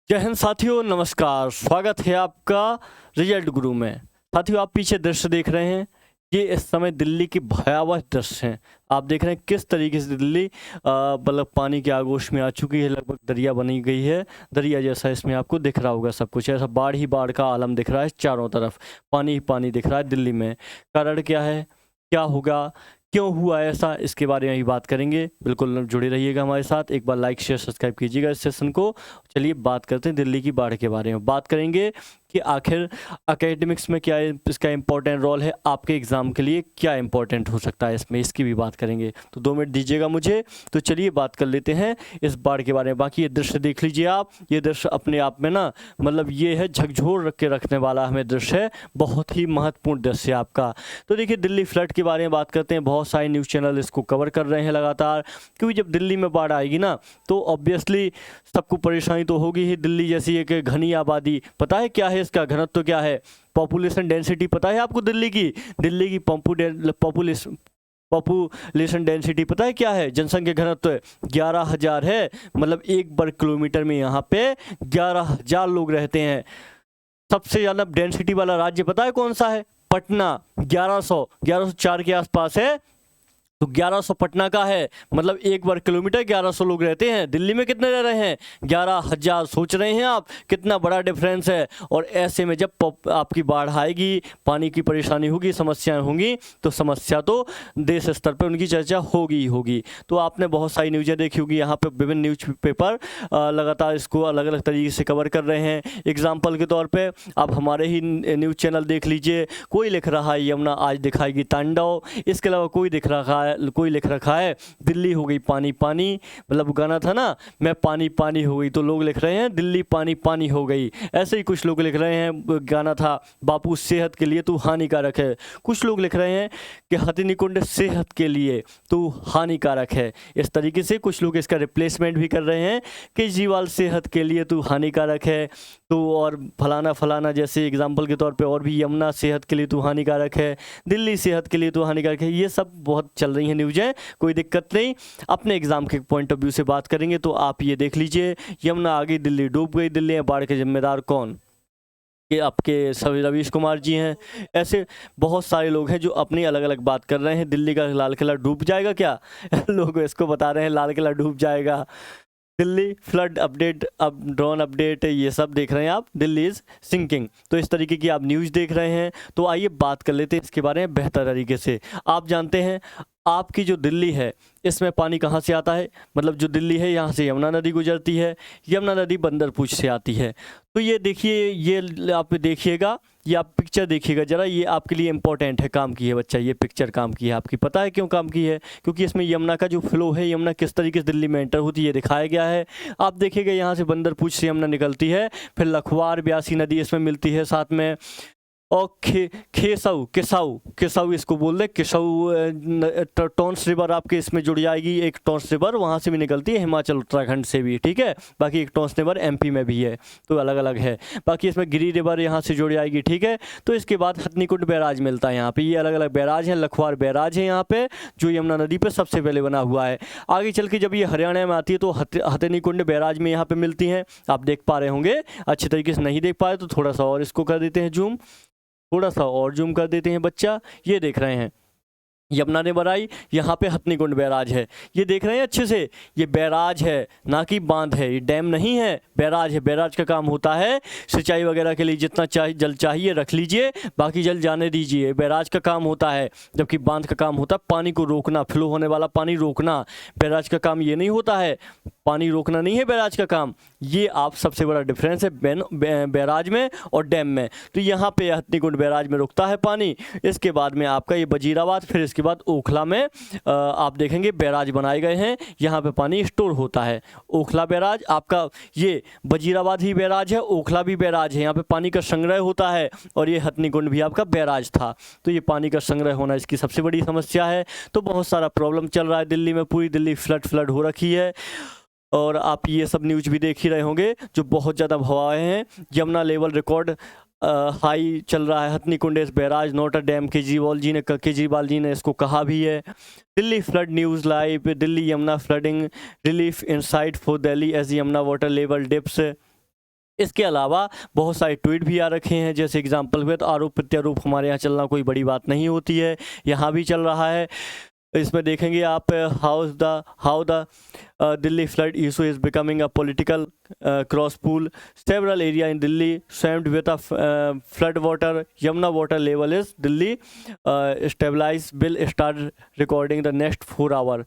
जय हिंद साथियों, नमस्कार। स्वागत है आपका रिजल्ट गुरु में। साथियों, आप पीछे दृश्य देख रहे हैं, ये इस समय दिल्ली की भयावह दृश्य हैं। आप देख रहे हैं किस तरीके से दिल्ली मतलब पानी के आगोश में आ चुकी है। लगभग दरिया बनी गई है, दरिया जैसा इसमें आपको दिख रहा होगा। सब कुछ ऐसा बाढ़ ही बाढ़ का आलम दिख रहा है, चारों तरफ पानी ही पानी दिख रहा है दिल्ली में। कारण क्या है, क्या होगा, क्यों हुआ ऐसा, इसके बारे में ही बात करेंगे। बिल्कुल जुड़े रहिएगा हमारे साथ। एक बार लाइक शेयर सब्सक्राइब कीजिएगा इस सेशन को। चलिए बात करते हैं दिल्ली की बाढ़ के बारे में। बात करेंगे कि आखिर एकेडमिक्स में क्या इसका इम्पोर्टेंट रोल है, आपके एग्ज़ाम के लिए क्या इम्पोर्टेंट हो सकता है इसमें, इसकी भी बात करेंगे। तो 2 मिनट दीजिएगा मुझे। तो चलिए बात कर लेते हैं इस बाढ़ के बारे में। बाकी ये दृश्य देख लीजिए आप। ये दृश्य अपने आप में ना मतलब ये है झकझोर रख के रखने वाला हमें दृश्य है, बहुत ही महत्वपूर्ण दृश्य है आपका। तो देखिए दिल्ली फ्लड के बारे में बात करते हैं। बहुत सारे न्यूज़ चैनल इसको कवर कर रहे हैं लगातार, क्योंकि जब दिल्ली में बाढ़ आएगी ना तो ऑब्वियसली सबको परेशानी तो होगी ही। दिल्ली जैसी एक घनी आबादी, पता है क्या है इसका घनत्व, क्या है पॉपुलेशन डेंसिटी, पता है आपको दिल्ली की पॉपुलेशन डेंसिटी पता है क्या है? जनसंख्या घनत्व 11,000 है। मतलब 1 वर्ग किलोमीटर में यहाँ पे 11,000 लोग रहते हैं। सबसे ज़्यादा डेंसिटी वाला राज्य पता है कौन सा है? पटना। 1104 के आसपास है। तो 1100 पटना का है। मतलब 1 वर्ग किलोमीटर 1100 लोग रहते हैं। दिल्ली में कितने रह रहे हैं? 11,000। सोच रहे हैं आप कितना बड़ा डिफरेंस है। और ऐसे में जब आपकी बाढ़ आएगी, पानी की परेशानी होगी, समस्याएं होंगी, तो समस्या तो देश स्तर पर उनकी चर्चा होगी ही होगी। तो आपने बहुत सारी न्यूज़ें देखी होगी, यहाँ पे विभिन्न न्यूज पेपर लगातार इसको अलग अलग तरीके से कवर कर रहे हैं। एग्जाम्पल के तौर पर आप हमारे ही न्यूज़ चैनल देख लीजिए। कोई लिख रहा है यमुना आज दिखाएगी तांडव। इसके अलावा कोई लिख रखा है दिल्ली हो गई पानी पानी। मतलब गाना था ना, मैं पानी पानी हो गई, तो लोग लिख रहे हैं दिल्ली पानी पानी हो गई। ऐसे ही कुछ लोग लिख रहे हैं, गाना था बापू सेहत के लिए तू हानिकारक है। कुछ लोग लिख रहे हैं कि हथिनीकुंड सेहत के लिए तू हानिकारक है। इस तरीके से कुछ लोग इसका रिप्लेसमेंट भी कर रहे हैं, केजरीवाल सेहत के लिए तू हानिकारक है। तो और फलाना फलाना, जैसे एग्जाम्पल के तौर पे और भी, यमुना सेहत के लिए तू हानिकारक है, दिल्ली सेहत के लिए तू हानिकारक है। ये सब बहुत चल रही हैं न्यूज़ें, कोई दिक्कत नहीं। अपने एग्जाम के पॉइंट ऑफ व्यू से बात करेंगे तो आप ये देख लीजिए, यमुना आ गई, दिल्ली डूब गई। दिल्ली में बाढ़ के जिम्मेदार कौन? ये आपके सभी रवीश कुमार जी हैं। ऐसे बहुत सारे लोग हैं जो अपनी अलग अलग बात कर रहे हैं। दिल्ली का लाल किला डूब जाएगा क्या? लोग इसको बता रहे हैं लाल किला डूब जाएगा। दिल्ली फ्लड अपडेट, अब ड्रोन अपडेट, ये सब देख रहे हैं आप। Delhi is sinking. तो इस तरीके की आप न्यूज़ देख रहे हैं। तो आइए बात कर लेते हैं इसके बारे में बेहतर तरीके से। आप जानते हैं आपकी जो दिल्ली है इसमें पानी कहाँ से आता है? मतलब जो दिल्ली है यहाँ से यमुना नदी गुजरती है। यमुना नदी बंदरपूछ से आती है। तो ये देखिए, ये आप देखिएगा, ये आप पिक्चर देखिएगा ज़रा। ये आपके लिए इंपॉर्टेंट है, काम की है बच्चा। ये पिक्चर काम की है आपकी। पता है क्यों काम की है? क्योंकि इसमें यमुना का जो फ्लो है, यमुना किस तरीके से दिल्ली में एंटर होती है, ये दिखाया गया है। आप देखिएगा यहाँ से बंदरपूछ से यमुना निकलती है, फिर लखवार ब्यासी नदी इसमें मिलती है साथ में। और खेसाऊ किसाऊ किसाऊ इसको बोल रहे, किसाऊ टॉन्स रिवर आपके इसमें जुड़ जाएगी। एक टॉन्स रिवर वहाँ से भी निकलती है, हिमाचल उत्तराखंड से भी, ठीक है। बाकी एक टॉन्स रिवर एमपी में भी है, तो अलग अलग है। बाकी इसमें गिरी रिवर यहाँ से जुड़ जाएगी, ठीक है। तो इसके बाद हथनीकुंड बैराज मिलता है यहाँ पे। ये अलग अलग बैराज हैं। लखवार बैराज है यहाँ पे, जो यमुना नदी पर सबसे पहले बना हुआ है। आगे चल के जब ये हरियाणा में आती है तो हथनीकुंड बैराज में यहाँ पे मिलती हैं। आप देख पा रहे होंगे, अच्छे तरीके से नहीं देख पाए तो थोड़ा सा और इसको कर देते हैं जूम, थोड़ा सा और जूम कर देते हैं बच्चा। ये देख रहे हैं यमुना रिवर आई, यहाँ पे हथनीकुंड बैराज है। ये देख रहे हैं अच्छे से, ये बैराज है, ना कि बांध है। ये डैम नहीं है, बैराज है। बैराज का काम होता है सिंचाई वगैरह के लिए, जितना जल चाहिए रख लीजिए, बाकी जल जाने दीजिए। बैराज का काम होता है, जबकि बांध का काम होता है पानी को रोकना, फ्लो होने वाला पानी रोकना। बैराज का काम ये नहीं होता है, पानी रोकना नहीं है बैराज का काम। ये आप सबसे बड़ा डिफरेंस है बैराज में और डैम में। तो यहाँ पे हथनीकुंड बैराज में रुकता है पानी। इसके बाद में आपका ये वजीराबाद, फिर इसके बाद ओखला में आप देखेंगे बैराज बनाए गए हैं। यहाँ पे पानी स्टोर होता है। ओखला बैराज आपका, ये वजीराबाद ही बैराज है, ओखला भी बैराज है। यहाँ पे पानी का संग्रह होता है। और ये हथनीकुंड भी आपका बैराज था। तो ये पानी का संग्रह होना इसकी सबसे बड़ी समस्या है। तो बहुत सारा प्रॉब्लम चल रहा है दिल्ली में, पूरी दिल्ली फ्लड हो रखी है। और आप ये सब न्यूज़ भी देख ही रहे होंगे जो बहुत ज़्यादा भवाए हैं। यमुना लेवल रिकॉर्ड हाई चल रहा है। Hathnikund barrage note a dam, Kejriwal ji ने इसको कहा भी है। Delhi flood news live, Delhi Yamuna flooding relief insight for Delhi as Yamuna water level dips. इसके अलावा बहुत सारे ट्वीट भी आ रखे हैं, जैसे एग्जाम्पल में तो आरोप प्रत्यारोप हमारे यहाँ चलना कोई बड़ी बात नहीं होती है, यहाँ भी चल रहा है। इसमें देखेंगे आप how the Delhi flood issue is becoming a political cross pool, several area in Delhi swamped with a flood water, Yamuna water level is Delhi stabilize will start recording the next 4 hour.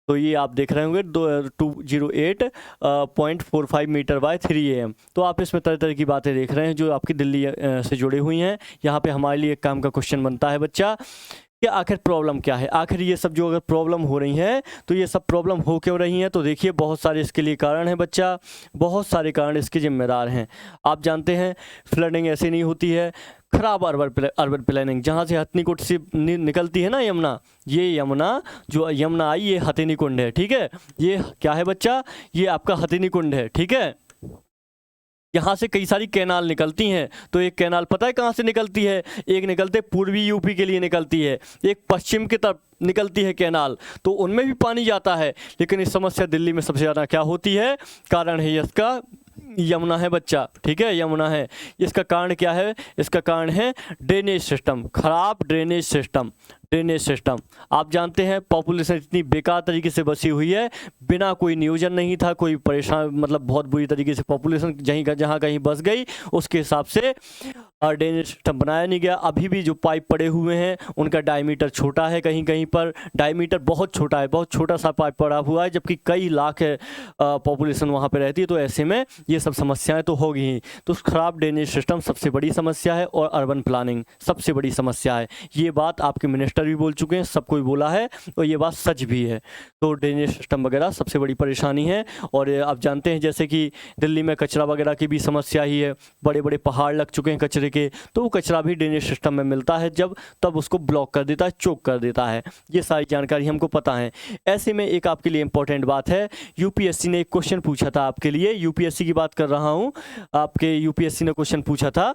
तो ये आप देख रहे होंगे 208.45 मीटर बाय 3 AM। तो आप इसमें तरह तरह की बातें देख रहे हैं जो आपकी दिल्ली से जुड़ी हुई हैं। यहाँ पे हमारे लिए एक काम का क्वेश्चन बनता है बच्चा कि आखिर प्रॉब्लम क्या है, आखिर ये सब जो अगर प्रॉब्लम हो रही है तो ये सब प्रॉब्लम हो क्यों रही हैं। तो देखिए बहुत सारे इसके लिए कारण हैं बच्चा, बहुत सारे कारण इसके जिम्मेदार हैं। आप जानते हैं फ्लडिंग ऐसे नहीं होती है, खराब अर्बन प्लानिंग, जहाँ से हथनीकुंड से निकलती है ना यमुना, ये यमुना जो यमुना आई ये हथनीकुंड है, ठीक है। ये क्या है बच्चा, ये आपका हथनीकुंड है, ठीक है। यहाँ से कई सारी कैनाल निकलती हैं। तो एक कैनाल पता है कहाँ से निकलती है, एक निकलते पूर्वी यूपी के लिए निकलती है, एक पश्चिम की तरफ निकलती है कैनाल, तो उनमें भी पानी जाता है। लेकिन इस समस्या दिल्ली में सबसे ज़्यादा क्या होती है, कारण है इसका यमुना है बच्चा, ठीक है, यमुना है। इसका कारण क्या है, इसका कारण है ड्रेनेज सिस्टम, खराब ड्रेनेज सिस्टम। ड्रेनेज सिस्टम आप जानते हैं पॉपुलेशन इतनी बेकार तरीके से बसी हुई है, बिना कोई नियोजन नहीं था, कोई परेशान मतलब बहुत बुरी तरीके से पॉपुलेशन जहाँ कहीं बस गई उसके हिसाब से ड्रेनेज सिस्टम बनाया नहीं गया। अभी भी जो पाइप पड़े हुए हैं उनका डायमीटर छोटा है, कहीं कहीं पर डायमीटर बहुत छोटा है, बहुत छोटा सा पाइप पड़ा हुआ है, जबकि कई लाख पॉपुलेशन वहाँ पे रहती है। तो ऐसे में ये सब समस्याएं तो होगी ही। तो खराब ड्रेनेज सिस्टम सबसे बड़ी समस्या है और अर्बन प्लानिंग सबसे बड़ी समस्या है। ये बात आपके मिनिस्टर भी बोल चुके हैं, सब कोई बोला है और ये बात सच भी है। तो ड्रेनेज सिस्टम वगैरह सबसे बड़ी परेशानी है। और आप जानते हैं जैसे कि दिल्ली में कचरा वगैरह की भी समस्या ही है, बड़े बड़े पहाड़ लग चुके हैं कचरे के, तो वो कचरा भी ड्रेनेज सिस्टम में मिलता है, जब तब उसको ब्लॉक कर देता है, चोक कर देता है। ये सारी जानकारी हमको पता है। ऐसे में एक आपके लिए इंपॉर्टेंट बात है, यूपीएससी ने एक क्वेश्चन पूछा था आपके लिए, यूपीएससी की बात कर रहा हूँ, आपके यूपीएससी ने क्वेश्चन पूछा था,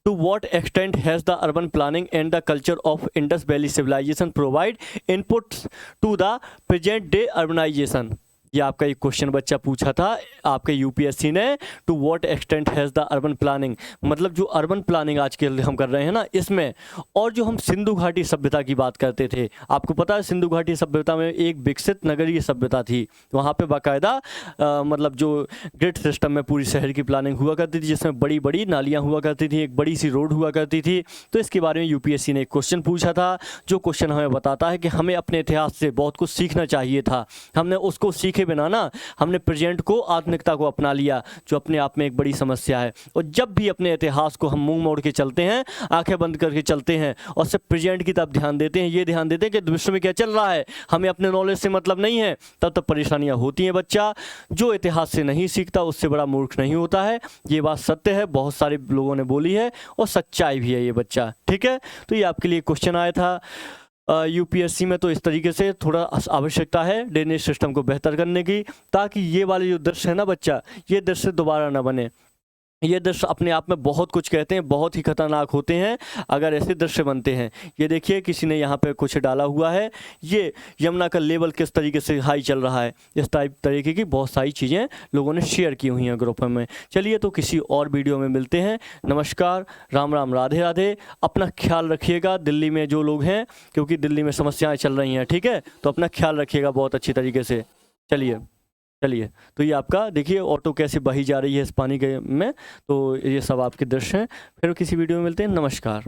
To what extent has the urban planning and the culture of Indus Valley civilization provide inputs to the present day urbanization? ये आपका एक क्वेश्चन बच्चा पूछा था आपके यूपीएससी ने, to what extent has the urban planning, मतलब जो अर्बन प्लानिंग आज के हम कर रहे हैं ना इसमें, और जो हम सिंधु घाटी सभ्यता की बात करते थे, आपको पता है सिंधु घाटी सभ्यता में एक विकसित नगरीय सभ्यता थी, वहाँ पे बाकायदा मतलब जो ग्रिड सिस्टम में पूरी शहर की प्लानिंग हुआ करती थी, जिसमें बड़ी बड़ी नालियाँ हुआ करती थी, एक बड़ी सी रोड हुआ करती थी। तो इसके बारे में यूपीएससी ने एक क्वेश्चन पूछा था, जो क्वेश्चन हमें बताता है कि हमें अपने इतिहास से बहुत कुछ सीखना चाहिए था, हमने उसको सीखे बिना ना हमने प्रेजेंट को, आधुनिकता को अपना लिया, जो अपने आप में एक बड़ी समस्या है। और जब भी अपने इतिहास को हम मुंह मोड़ के चलते हैं, आंखें बंद करके चलते हैं और सिर्फ प्रेजेंट की तरफ ध्यान देते हैं, ये ध्यान देते हैं कि विश्व में क्या चल रहा है, हमें अपने नॉलेज से मतलब नहीं है, तब तक परेशानियां होती हैं। बच्चा जो इतिहास से नहीं सीखता उससे बड़ा मूर्ख नहीं होता है, ये बात सत्य है, बहुत सारे लोगों ने बोली है और सच्चाई भी है ये बच्चा, ठीक है। तो ये आपके लिए क्वेश्चन आया था यूपीएससी में। तो इस तरीके से थोड़ा आवश्यकता है ड्रेनेज सिस्टम को बेहतर करने की, ताकि ये वाले जो दृश्य है ना बच्चा, ये दृश्य दोबारा ना बने। ये दृश्य अपने आप में बहुत कुछ कहते हैं, बहुत ही खतरनाक होते हैं अगर ऐसे दृश्य बनते हैं। ये देखिए किसी ने यहाँ पे कुछ डाला हुआ है, ये यमुना का लेवल किस तरीके से हाई चल रहा है, इस तरीके की बहुत सारी चीज़ें लोगों ने शेयर की हुई हैं ग्रुप में। चलिए तो किसी और वीडियो में मिलते हैं। नमस्कार, राम राम, राधे राधे। अपना ख्याल रखिएगा दिल्ली में जो लोग हैं, क्योंकि दिल्ली में समस्याएँ चल रही हैं, ठीक है। तो अपना ख्याल रखिएगा बहुत अच्छी तरीके से। चलिए, तो ये आपका देखिए ऑटो कैसे बही जा रही है इस पानी के में, तो ये सब आपके दृश्य हैं। फिर किसी वीडियो में मिलते हैं। नमस्कार।